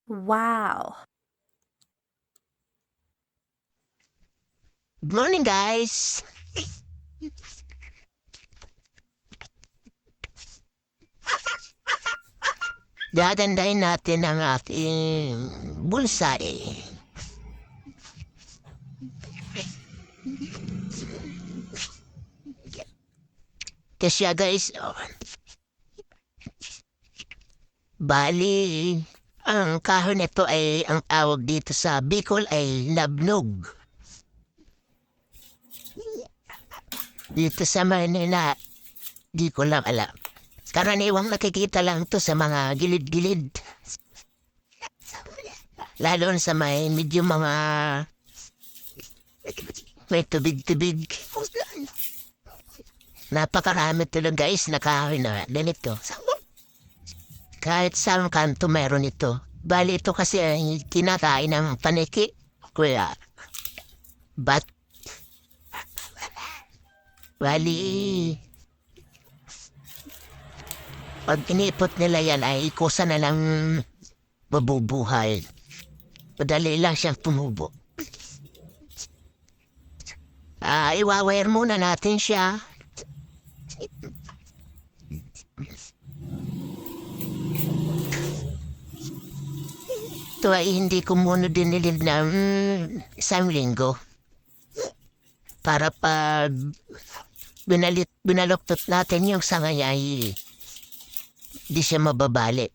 Wow. Good morning, guys. Dadandayin natin ang ating bulsay. Kasi guys, bali, ang kahon nito ay ang tawag dito sa Bicol ay labnog. Dito sa Manila, di ko lang alam. Karaniwang nakikita lang to sa mga gilid-gilid. Lalo na sa medyo mga may tubig-tubig. Napakarami talaga guys na kahoy na ganito. Kahit saan kanto meron ito. Bali ito kasi ay kinakain ng paniki. Kuya, bat, bali, pag inipot nila yan ay kusa na lang mabubuhay. Madali lang siyang tumubo. Iwawire muna natin siya. Ito ay hindi ko muna dinilid ng isang linggo. Para pag binaluktot natin yung sangay ay di siya mababali.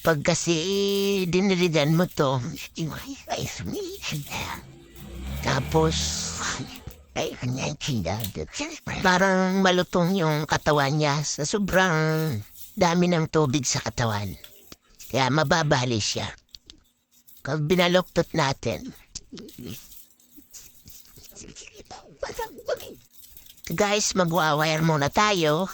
Pag kasi dinilidan mo to, tapos parang malutong yung katawan niya sa sobrang dami ng tubig sa katawan. Kaya mababali siya. Pag binaluktot natin, guys, mag-wire muna tayo.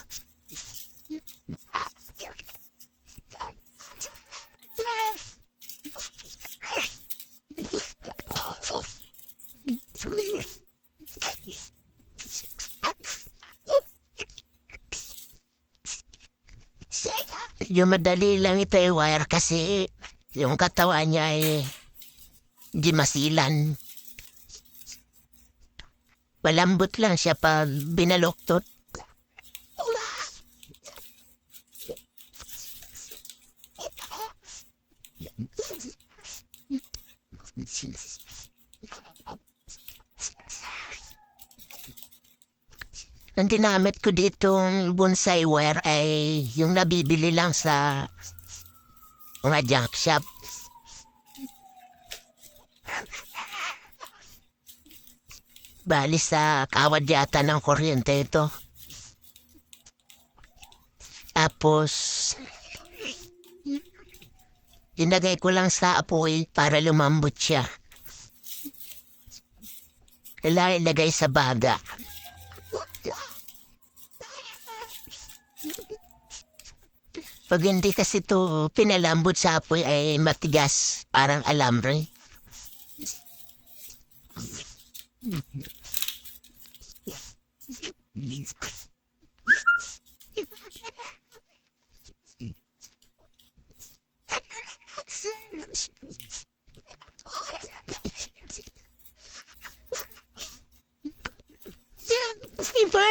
Yung madali lang ito i-wire kasi yung katawan niya ay di masilan. Malambot lang siya pag binaluktot. Ang dinamit ko ditong bonsai wire ay yung nabibili lang sa mga junk shop. Bali sa kawad yata ng kuryente ito. Tapos, inagay ko lang sa apoy para lumambot siya. Kailangan ilagay sa baga. Pag hindi kasi ito pinalambot sa apoy ay matigas, parang alambre. Iba!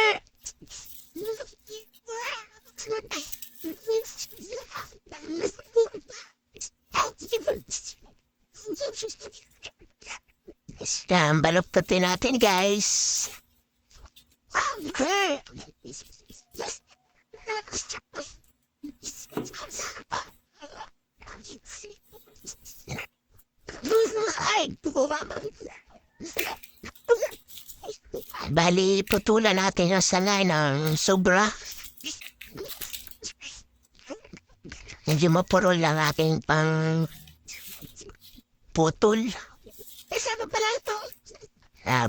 Baluktutin natin, guys. Bali, putulan natin yung sangay ng sobra. Hindi mapurol lang aking pang putol. Sama pala ito.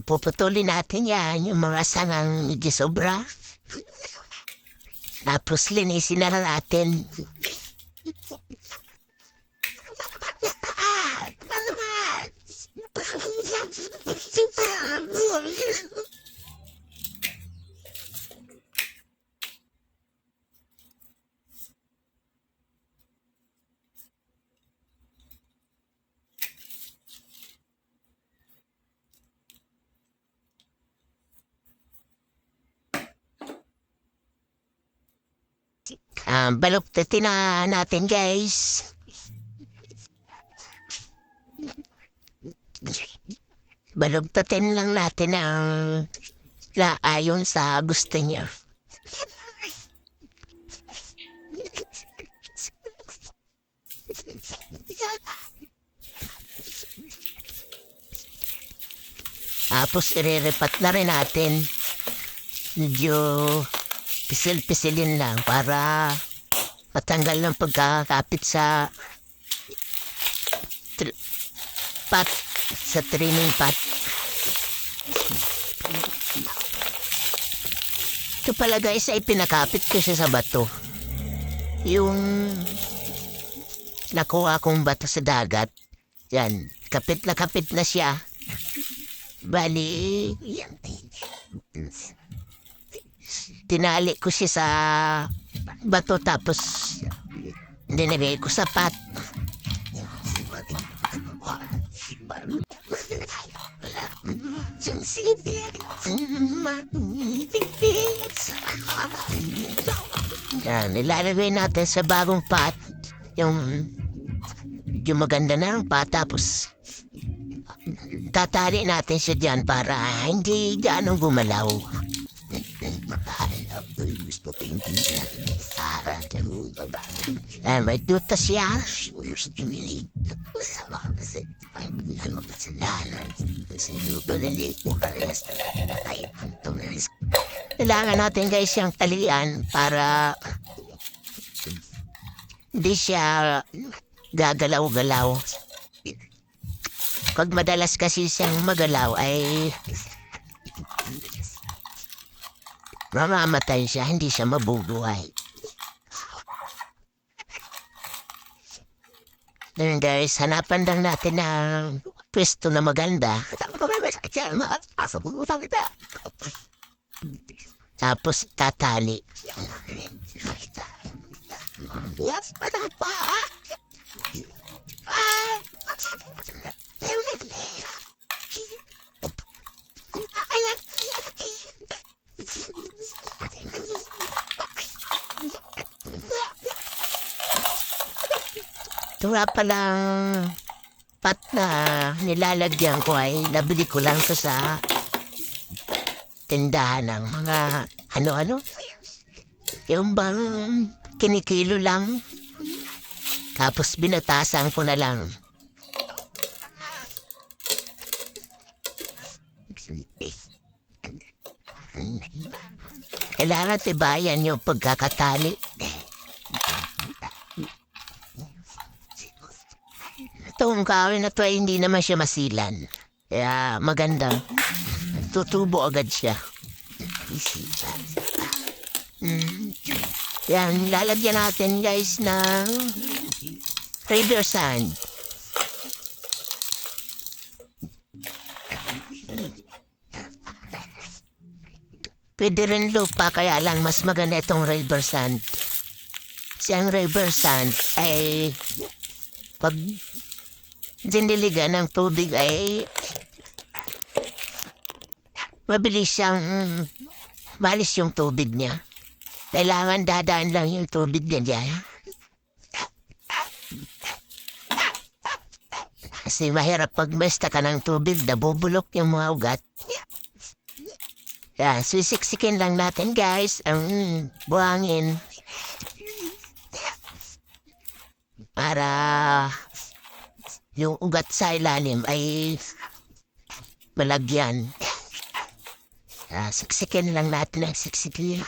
Puputulin natin yan, yung mga sangang medyo sobra. Tapos linisin na natin. Baluktatin na natin, guys. Baluktatin lang natin ang ayon sa gusto niya. Tapos irerepat na rin natin. Medyo pisil-pisilin lang para matanggal ng pagkakapit sa pot, sa trimming pot. Ito pala guys ay pinakapit ko siya sa bato. Yung nakuha kong bato sa dagat. Yan, kapit na siya. Bali, yan. Tinali ko siya sa bato tapos dinagay ko sa pot. Yan, ilalagay natin sa bagong pot yung maganda na ng pot tapos tatali natin siya dyan para hindi ganong gumalaw. May duta siya. Kailangan natin guys yung talian para hindi siya gagalaw-galaw. Pag madalas kasi siyang magalaw ay mamamatay siya, hindi siya mabubuhay. Then guys, hanapan lang natin ng pwesto na maganda. Tapos tatali. Ito nga palang pot na nilalagyan ko ay nabili ko lang sa tindahan ng mga ano-ano. Yung bang kinikilo lang. Tapos binatasan ko na lang. Kailangan tibayan yung pagkakatali. Itong kahoy na to ay hindi naman siya masilan. Kaya maganda. Tutubo agad siya. Yan, lalagyan natin guys ng river sand. Pwede rin lupa kaya lang mas maganda itong river sand. Kasi ang river sand ay pag diniligan ng tubig ay mabilis siyang malis yung tubig niya. Kailangan dadaan lang yung tubig niya dyan. Kasi mahirap pag basta ka ng tubig, nabubulok yung mga ugat. Yan, sisiksikin lang natin guys ang buhangin. Para yung ugat sa ilalim ay malagyan. Siksikin lang natin ang siksikin.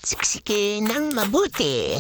Siksikin ng mabuti.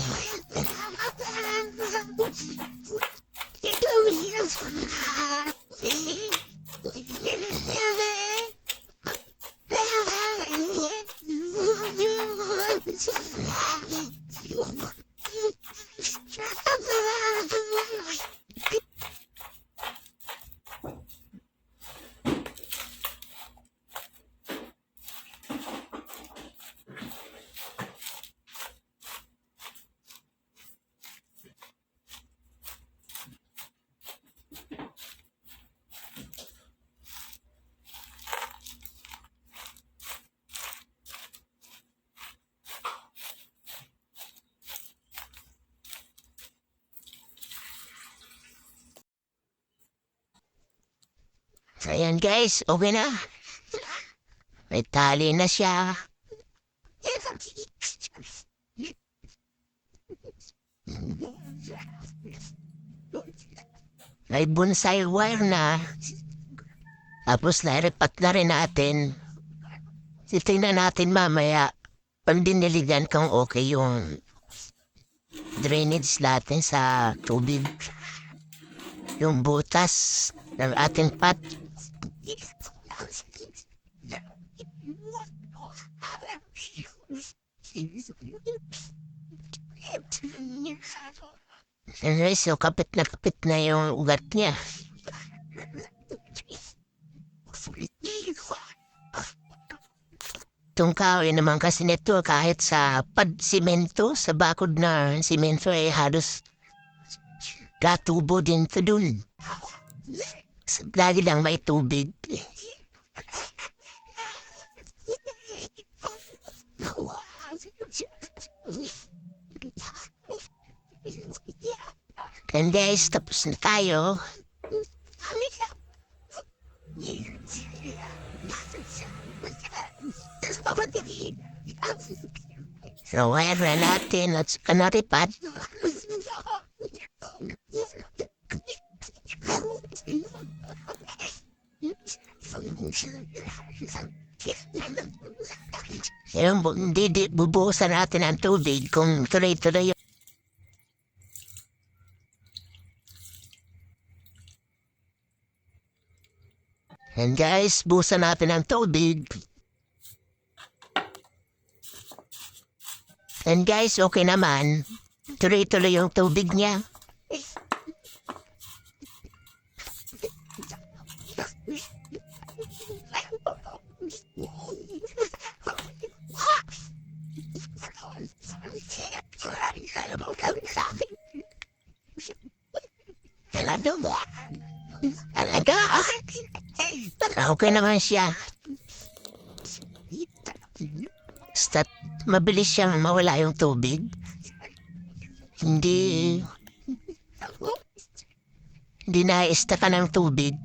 So ayan guys, okay na. May tali na siya. May bonsai wire na. Tapos naripat na rin natin. Titingnan natin mamaya. Pag diniligan kung okay yung drainage natin sa tubig. Yung butas ng ating pot. Anyway, so kapit na yung ugat niya. Itong kahoy naman kasi nito kahit sa simento, sa bakod na simento ay halos katubo din ito dun. Lagi lang may tubig. And guys, tapos na tayo. So, wire na natin at saka naripat. Yung hindi bubuhusan natin ang tubig kung tuloy-tuloy. And guys, buhusan natin ang tubig. And guys, okay naman. Tuloy-tuloy yung tubig niya. Talaga? Okay naman siya. Basta mabilis siyang mawala yung tubig. Hindi na-istaka ng tubig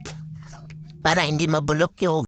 para hindi mabulok yung